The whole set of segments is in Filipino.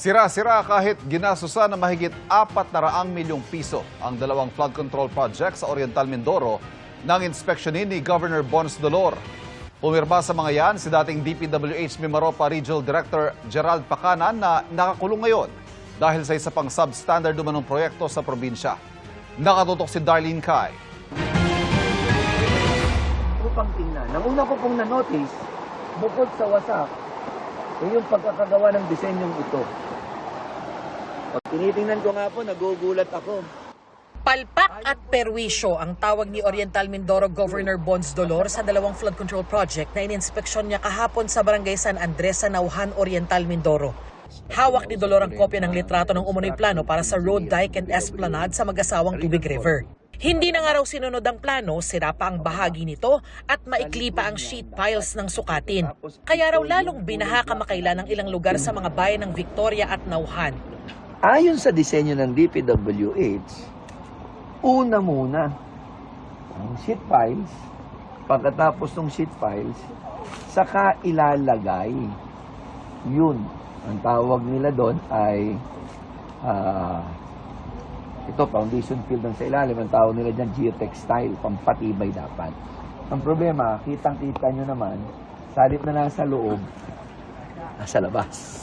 Sira-sira kahit ginasusan na mahigit 400 milyong piso ang dalawang flood control project sa Oriental Mindoro nang inspeksyonin ni Governor Bons Dolor. Pumirma sa mga yan si dating DPWH Mimaropa Regional Director Gerald Pacanan na nakakulong ngayon dahil sa isa pang substandard umanong proyekto sa probinsya. Nakatutok si Darlene Kai. Upang tingnan, ang una ko pong na-notice, bukod sa wasak, yung pagkakagawa ng disenyong ito. Pag tinitingnan ko nga po, nagugulat ako. Palpak at perwisyo ang tawag ni Oriental Mindoro Governor Bons Dolor sa dalawang flood control project na ininspeksyon niya kahapon sa Barangay San Andres sa Nauhan, Oriental Mindoro. Hawak ni Dolor ang kopya ng litrato ng umunoy plano para sa road, dike and esplanade sa mag-asawang Tubig River. Hindi na nga raw sinunod ang plano, sira pa ang bahagi nito at maikli pa ang sheet piles ng sukatin. Kaya raw lalong binaha kamakailan ng ilang lugar sa mga bayan ng Victoria at Nauhan. Ayon sa disenyo ng DPWH, una muna ang sheet piles, pagkatapos ng sheet piles, saka ilalagay. Yun, ang tawag nila doon ay ito, foundation fill doon sa ilalim. Ang tawag nila dyan, geotextile, pampatibay dapat. Ang problema, kitang-kita nyo naman, sa halip na nasa loob, nasa labas.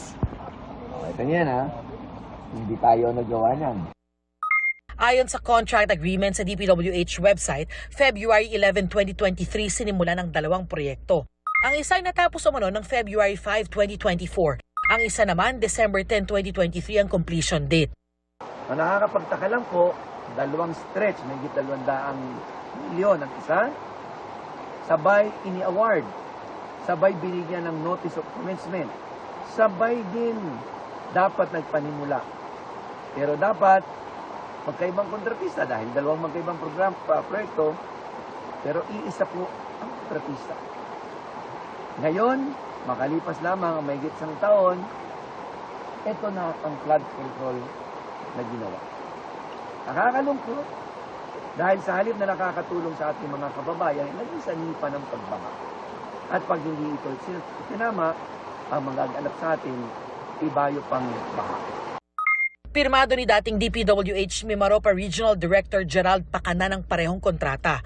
Ito yan ha, hindi tayo nagawa niyan. Ayon sa contract agreement sa DPWH website, February 11, 2023 sinimula ng dalawang proyekto. Ang isa ay natapos umano ng February 5, 2024. Ang isa naman, December 10, 2023 ang completion date. Ang nakakapagtaka lang po, dalawang stretch, may 200 milyon ang isa, sabay ini-award, sabay binigyan ng notice of commencement, sabay din dapat nagpanimula. Pero dapat magkaibang kontratista dahil dalawang magkaibang proyekto, pero iisa po ang kontratista. Ngayon, makalipas lamang ang mahigit isang taon, ito na ang flood control na ginawa. Nakakalungkot dahil sa halip na nakakatulong sa ating mga kababayan, naging sanipa ng pagbaha. At pag hindi ito sinama, ang magaganap sa atin, ibayo pang baha. Pirmado ni dating DPWH Mimaropa Regional Director Gerald Pacanan ang parehong kontrata.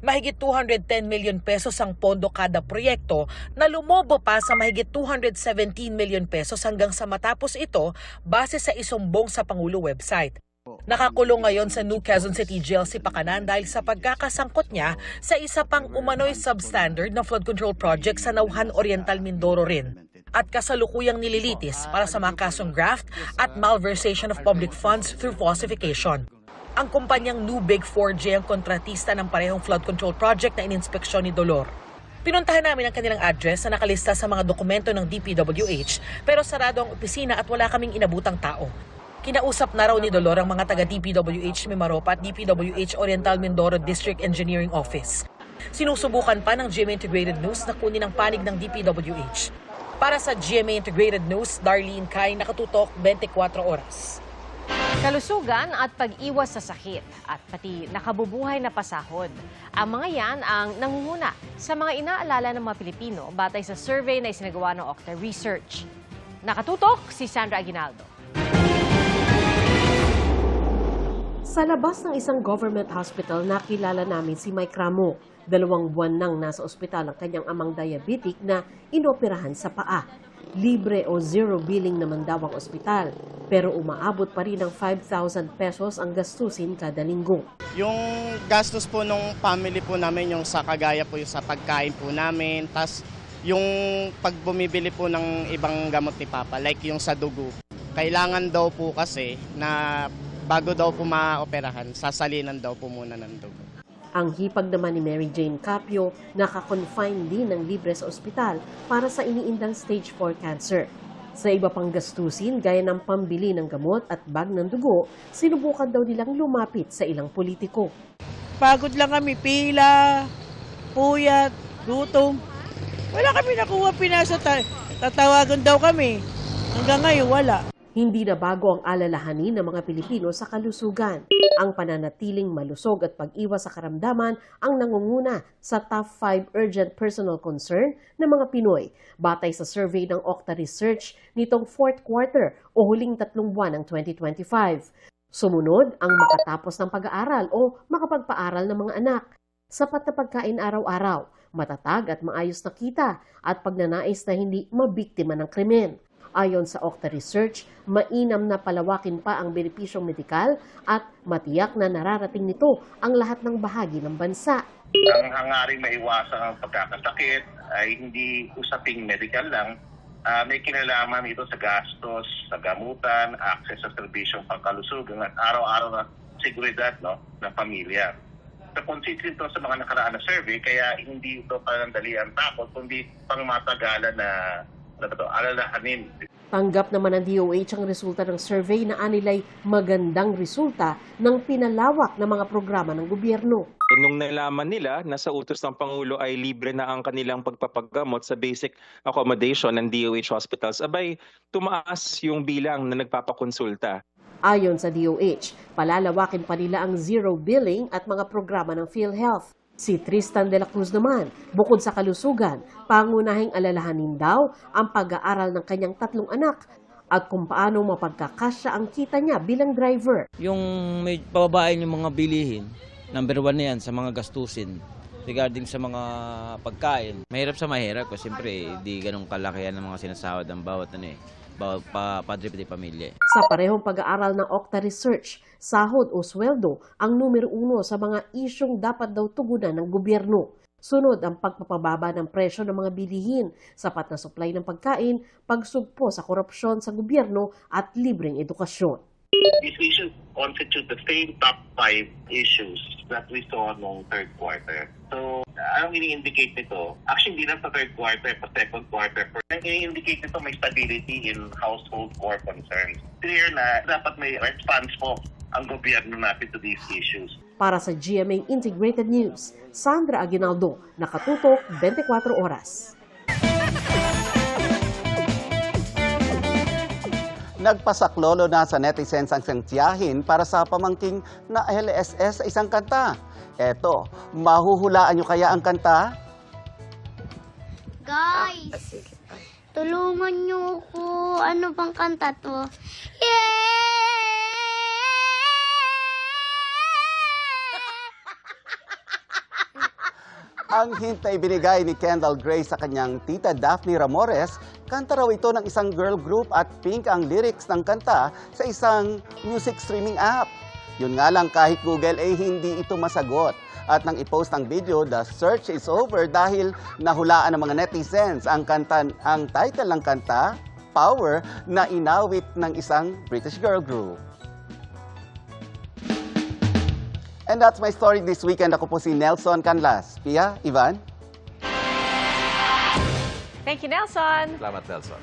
Mahigit 210 million pesos ang pondo kada proyekto na lumobo pa sa mahigit 217 million pesos hanggang sa matapos ito base sa isumbong sa Pangulo website. Nakakulong ngayon sa New Quezon City Jail si Pacanan dahil sa pagkakasangkot niya sa isa pang umano'y substandard na flood control project sa Nauhan, Oriental Mindoro rin. At kasalukuyang nililitis para sa mga kasong graft at malversation of public funds through falsification. Ang kumpanyang New Big 4J ang kontratista ng parehong flood control project na ininspeksyon ni Dolor. Pinuntahan namin ang kanilang address na nakalista sa mga dokumento ng DPWH pero sarado ang opisina at wala kaming inabutang tao. Kinausap na raw ni Dolor ang mga taga DPWH Mimaropa at DPWH Oriental Mindoro District Engineering Office. Sinusubukan pa ng GMA Integrated News na kunin ang panig ng DPWH. Para sa GMA Integrated News, Darlene Kai, nakatutok 24 oras. Kalusugan at pag-iwas sa sakit at pati nakabubuhay na pasahod. Ang mga yan ang nangunguna sa mga inaalala ng mga Pilipino batay sa survey na isinagawa ng Okta Research. Nakatutok si Sandra Aguinaldo. Sa labas ng isang government hospital, nakilala namin si Mike Ramo. 2 buwan nang nasa ospital ang kanyang amang diabetic na inoperahan sa paa. Libre o zero billing naman daw ang ospital, pero umaabot pa rin ng 5,000 pesos ang gastusin kada linggo. Yung gastos po nung family po namin, yung sa kagaya po yung sa pagkain po namin, tas yung pag bumibili po ng ibang gamot ni Papa, like yung sa dugo. Kailangan daw po kasi na bago daw po maoperahan, sasalinan daw po muna ng dugo. Ang hipag naman ni Mary Jane Capio, nakakonfine din ng libre sa ospital para sa iniindang stage 4 cancer. Sa iba pang gastusin, gaya ng pambili ng gamot at bag ng dugo, sinubukan daw nilang lumapit sa ilang politiko. Pagod lang kami, pila, puyat, gutom. Wala kami nakuha pinasa, tatawagan daw kami. Hanggang ngayon, wala. Hindi na bago ang alalahanin ng mga Pilipino sa kalusugan. Ang pananatiling malusog at pag-iwas sa karamdaman ang nangunguna sa top 5 urgent personal concern ng mga Pinoy, batay sa survey ng Okta Research nitong 4th quarter o huling 3 buwan ng 2025. Sumunod ang makatapos ng pag-aaral o makapagpaaral ng mga anak, sapat na pagkain araw-araw, matatag at maayos na kita at pagnanais na hindi mabiktima ng krimen. Ayon sa Okta Research, mainam na palawakin pa ang benepisyong medikal at matiyak na nararating nito ang lahat ng bahagi ng bansa. Ang hangaring maiwasan ang pagkakasakit ay hindi usaping medical lang. May kinalaman ito sa gastos, sa gamutan, access sa serbisyong pangkalusugan at araw-araw na seguridad ng pamilya. Sa consistent ito sa mga nakaraan na survey, kaya hindi ito panandalian takot, kundi pangmatagalan na alalahanin. Tanggap naman ng DOH ang resulta ng survey na anilay magandang resulta ng pinalawak na mga programa ng gobyerno. Nung nalaman nila na sa utos ng Pangulo ay libre na ang kanilang pagpapagamot sa basic accommodation ng DOH hospitals, abay tumaas yung bilang na nagpapakonsulta. Ayon sa DOH, palalawakin pa nila ang zero billing at mga programa ng PhilHealth. Si Tristan de la Cruz naman, bukod sa kalusugan, pangunahing alalahanin daw ang pag-aaral ng kanyang 3 anak at kung paano mapagkakasya ang kita niya bilang driver. Yung may pababain yung mga bilihin, number 1 na yan sa mga gastusin regarding sa mga pagkain. Mahirap sa mahirap kasi siyempre di ganun kalakihan ng mga sinasahod ng bawat padre pati pamilya. Sa parehong pag-aaral ng Okta Research, sahod o sweldo ang numero 1 sa mga isyong dapat daw tugunan ng gobyerno. Sunod ang pagpapababa ng presyo ng mga bilihin, sapat na supply ng pagkain, pagsugpo sa korupsyon sa gobyerno at libreng edukasyon. These issues constitute the same top 5 issues that we saw noong 3rd quarter. So, anong ini-indicate nito? Actually, hindi lang sa 3rd quarter, pa 2nd quarter. Ang ini-indicate nito may stability in household core concerns. Clear na dapat may response po ang gobyerno natin to these issues. Para sa GMA Integrated News, Sandra Aguinaldo, nakatutok 24 oras. Nagpasaklolo na sa netizens ang tiyahin para sa pamangking na LSS sa isang kanta. Eto, mahuhulaan nyo kaya ang kanta? Guys, tulungan niyo ako. Ano bang kanta to? Ang hint na ibinigay ni Kendall Gray sa kanyang tita Daphne Ramores, kanta raw ito ng isang girl group at pink ang lyrics ng kanta sa isang music streaming app. Yun nga lang kahit Google ay hindi ito masagot. At nang i-post ang video, the search is over dahil nahulaan ng mga netizens ang title ng kanta, Power, na inawit ng isang British girl group. And that's my story this weekend. Ako po si Nelson Canlas. Pia, Ivan? Thank you, Nelson. Salamat, Nelson.